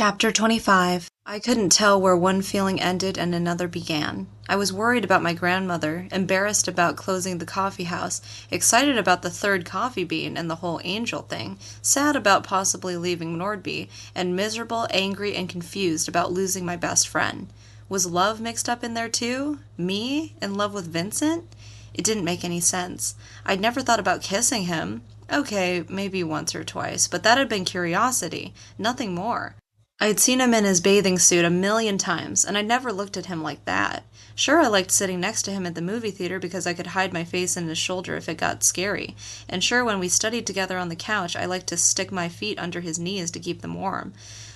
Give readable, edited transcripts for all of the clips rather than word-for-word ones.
Chapter 25. I couldn't tell where one feeling ended and another began. I was worried about my grandmother, embarrassed about closing the coffee house, excited about the third coffee bean and the whole angel thing, sad about possibly leaving Nordby, and miserable, angry, and confused about losing my best friend. Was love mixed up in there too? Me? In love with Vincent? It didn't make any sense. I'd never thought about kissing him. Okay, maybe once or twice, but that had been curiosity, nothing more. I'd seen him in his bathing suit a million times, and I'd never looked at him like that. Sure, I liked sitting next to him at the movie theater because I could hide my face in his shoulder if it got scary. And sure, when we studied together on the couch, I liked to stick my feet under his knees to keep them warm.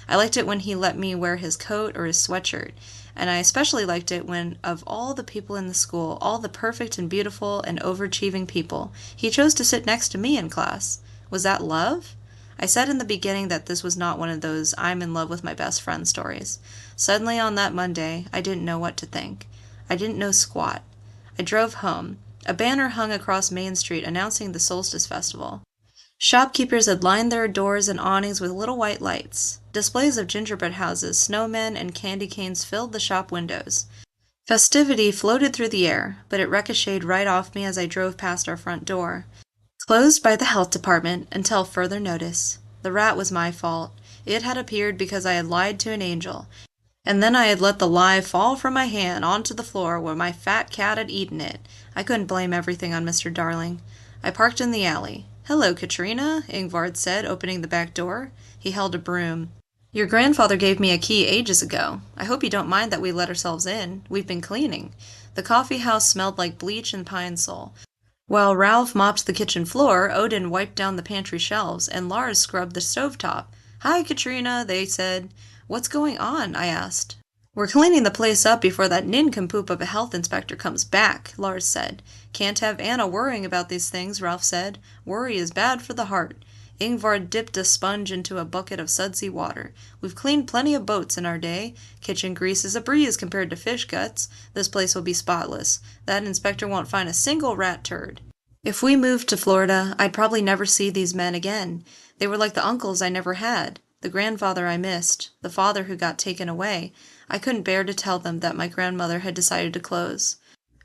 I liked it when he let me wear his coat or his sweatshirt. And I especially liked it when, of all the people in the school, all the perfect and beautiful and overachieving people, he chose to sit next to me in class. Was that love? I said in the beginning that this was not one of those I'm in love with my best friend stories. Suddenly on that Monday, I didn't know what to think. I didn't know squat. I drove home. A banner hung across Main Street announcing the Solstice Festival. Shopkeepers had lined their doors and awnings with little white lights. Displays of gingerbread houses, snowmen, and candy canes filled the shop windows. Festivity floated through the air, but it ricocheted right off me as I drove past our front door. Closed by the health department until further notice. The rat was my fault. It had appeared because I had lied to an angel, and then I had let the lie fall from my hand onto the floor where my fat cat had eaten it. I couldn't blame everything on Mr. Darling. I parked in the alley. "Hello, Katrina," Ingvard said, opening the back door. He held a broom. "Your grandfather gave me a key ages ago. I hope you don't mind that we let ourselves in. We've been cleaning." The coffee house smelled like bleach and pine sol. While Ralph mopped the kitchen floor, Odin wiped down the pantry shelves, and Lars scrubbed the stovetop. "Hi, Katrina," they said. "What's going on?" I asked. "We're cleaning the place up before that nincompoop of a health inspector comes back," Lars said. "Can't have Anna worrying about these things," Ralph said. "Worry is bad for the heart." Ingvar dipped a sponge into a bucket of sudsy water. "We've cleaned plenty of boats in our day. Kitchen grease is a breeze compared to fish guts. This place will be spotless. That inspector won't find a single rat turd." If we moved to Florida, I'd probably never see these men again. They were like the uncles I never had, the grandfather I missed, the father who got taken away. I couldn't bear to tell them that my grandmother had decided to close.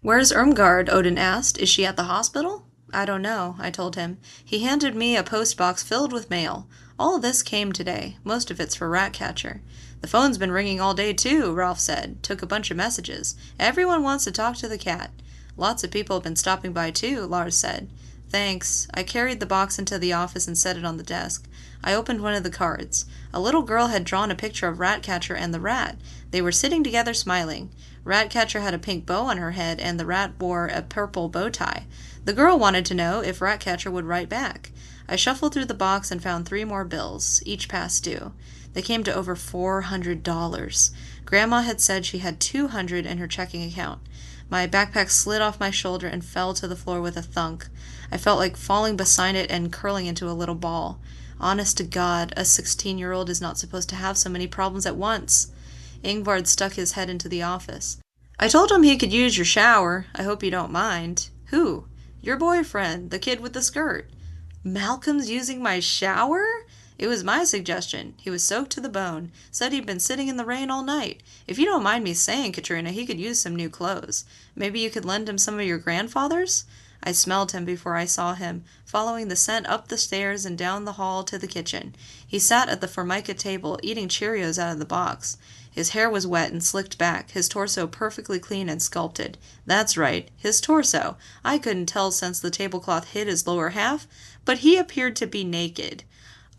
"Where's Irmgard?" Odin asked. "Is she at the hospital?" "I don't know," I told him. He handed me a postbox filled with mail. "All this came today. Most of it's for Ratcatcher." "The phone's been ringing all day, too," Ralph said. "Took a bunch of messages. Everyone wants to talk to the cat." "Lots of people have been stopping by, too," Lars said. "Thanks." I carried the box into the office and set it on the desk. I opened one of the cards. A little girl had drawn a picture of Ratcatcher and the rat. They were sitting together smiling. Ratcatcher had a pink bow on her head, and the rat wore a purple bow tie. The girl wanted to know if Ratcatcher would write back. I shuffled through the box and found 3 more bills, each past due. They came to over $400. Grandma had said she had $200 in her checking account. My backpack slid off my shoulder and fell to the floor with a thunk. I felt like falling beside it and curling into a little ball. Honest to God, a 16-year-old is not supposed to have so many problems at once. Ingvard stuck his head into the office. "I told him he could use your shower. I hope you don't mind." "Who?" "Your boyfriend, the kid with the skirt." "Malcolm's using my shower?" "It was my suggestion. He was soaked to the bone. Said he'd been sitting in the rain all night. If you don't mind me saying, Katrina, he could use some new clothes. Maybe you could lend him some of your grandfather's?" I smelled him before I saw him, following the scent up the stairs and down the hall to the kitchen. He sat at the Formica table, eating Cheerios out of the box. His hair was wet and slicked back, his torso perfectly clean and sculpted. That's right, his torso. I couldn't tell since the tablecloth hid his lower half, but he appeared to be naked.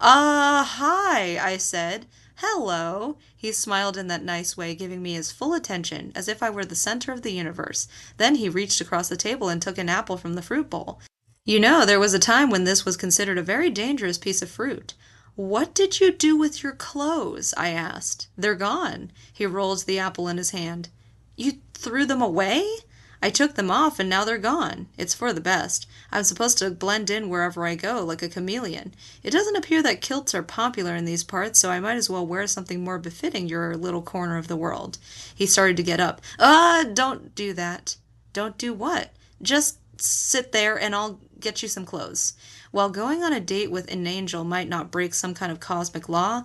Hi," I said. "Hello." He smiled in that nice way, giving me his full attention, as if I were the center of the universe. Then he reached across the table and took an apple from the fruit bowl. "You know, there was a time when this was considered a very dangerous piece of fruit." "What did you do with your clothes?" I asked. "They're gone." He rolled the apple in his hand. "You threw them away?" "I took them off and now they're gone. It's for the best. I'm supposed to blend in wherever I go, like a chameleon. It doesn't appear that kilts are popular in these parts, so I might as well wear something more befitting your little corner of the world." He started to get up. Don't do that." "Don't do what?" "Just sit there and I'll get you some clothes." While going on a date with an angel might not break some kind of cosmic law,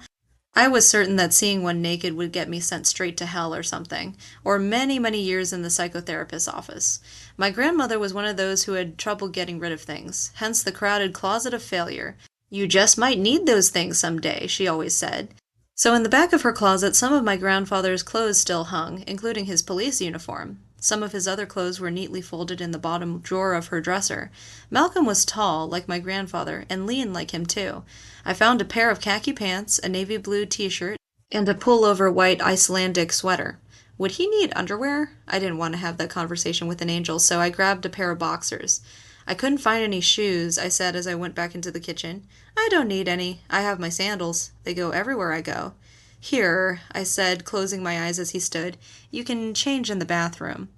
I was certain that seeing one naked would get me sent straight to hell or something, or many, many years in the psychotherapist's office. My grandmother was one of those who had trouble getting rid of things, hence the crowded closet of failure. You just might need those things some day, she always said. So in the back of her closet, some of my grandfather's clothes still hung, including his police uniform. Some of his other clothes were neatly folded in the bottom drawer of her dresser. Malcolm was tall, like my grandfather, and lean like him too. I found a pair of khaki pants, a navy blue t-shirt, and a pullover white Icelandic sweater. Would he need underwear? I didn't want to have that conversation with an angel, so I grabbed a pair of boxers. I couldn't find any shoes, I said as I went back into the kitchen. I don't need any. I have my sandals. They go everywhere I go. Here, I said, closing my eyes as he stood. You can change in the bathroom.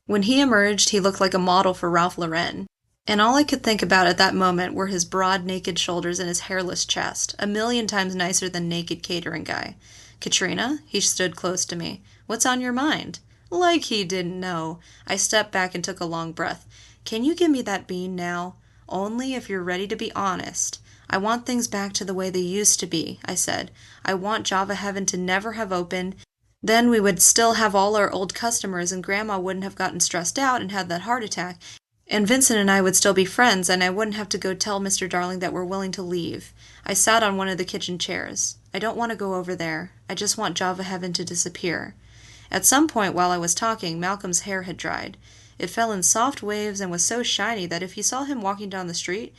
When he emerged, he looked like a model for Ralph Lauren. And all I could think about at that moment were his broad, naked shoulders and his hairless chest, a million times nicer than naked catering guy. Katrina? He stood close to me. What's on your mind? Like he didn't know. I stepped back and took a long breath. Can you give me that bean now? Only if you're ready to be honest. I want things back to the way they used to be, I said. I want Java Heaven to never have opened. Then we would still have all our old customers and Grandma wouldn't have gotten stressed out and had that heart attack. And Vincent and I would still be friends, and I wouldn't have to go tell Mr. Darling that we're willing to leave. I sat on one of the kitchen chairs. I don't want to go over there. I just want Java Heaven to disappear. At some point while I was talking, Malcolm's hair had dried. It fell in soft waves and was so shiny that if you saw him walking down the street,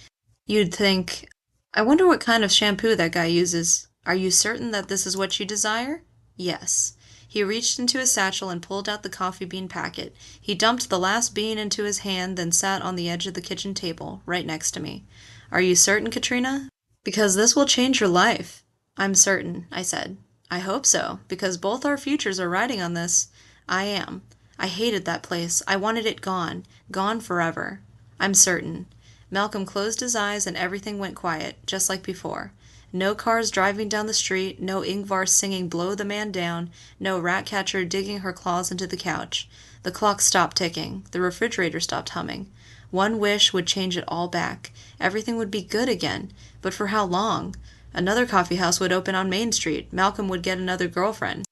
you'd think, I wonder what kind of shampoo that guy uses. Are you certain that this is what you desire? Yes. He reached into his satchel and pulled out the coffee bean packet. He dumped the last bean into his hand, then sat on the edge of the kitchen table, right next to me. Are you certain, Katrina? Because this will change your life. I'm certain, I said. I hope so, because both our futures are riding on this. I am. I hated that place. I wanted it gone. Gone forever. I'm certain. Malcolm closed his eyes and everything went quiet, just like before. No cars driving down the street, no Ingvar singing Blow the Man Down, no rat-catcher digging her claws into the couch. The clock stopped ticking. The refrigerator stopped humming. One wish would change it all back. Everything would be good again. But for how long? Another coffee house would open on Main Street. Malcolm would get another girlfriend.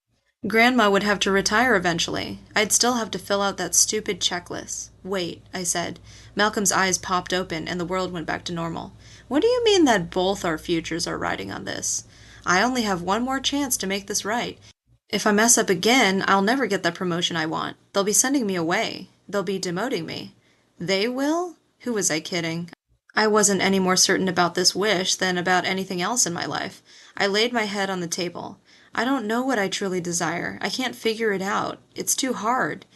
Grandma would have to retire eventually. I'd still have to fill out that stupid checklist. Wait, I said. Malcolm's eyes popped open and the world went back to normal. What do you mean that both our futures are riding on this? I only have one more chance to make this right. If I mess up again, I'll never get the promotion I want. They'll be sending me away. They'll be demoting me. They will? Who was I kidding? I wasn't any more certain about this wish than about anything else in my life. I laid my head on the table. I don't know what I truly desire. I can't figure it out. It's too hard.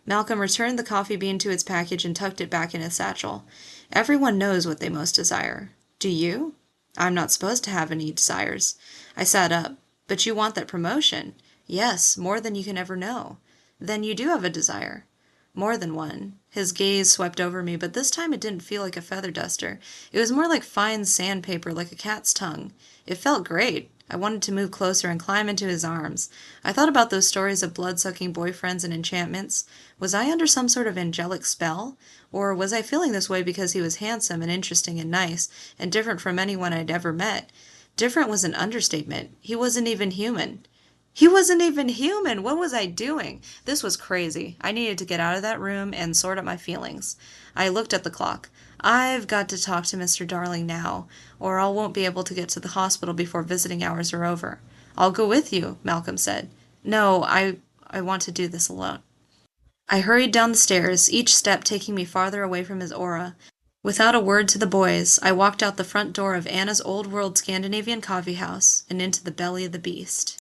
Malcolm returned the coffee bean to its package and tucked it back in his satchel. Everyone knows what they most desire. Do you? I'm not supposed to have any desires. I sat up. But you want that promotion. Yes, more than you can ever know. Then you do have a desire. More than one. His gaze swept over me, but this time it didn't feel like a feather duster. It was more like fine sandpaper, like a cat's tongue. It felt great. I wanted to move closer and climb into his arms. I thought about those stories of blood-sucking boyfriends and enchantments. Was I under some sort of angelic spell? Or was I feeling this way because he was handsome and interesting and nice, and different from anyone I'd ever met? Different was an understatement. He wasn't even human. He wasn't even human! What was I doing? This was crazy. I needed to get out of that room and sort out my feelings. I looked at the clock. I've got to talk to Mr. Darling now, or I won't be able to get to the hospital before visiting hours are over. I'll go with you, Malcolm said. No, I want to do this alone. I hurried down the stairs, each step taking me farther away from his aura. Without a word to the boys, I walked out the front door of Anna's old-world Scandinavian coffee house and into the belly of the beast.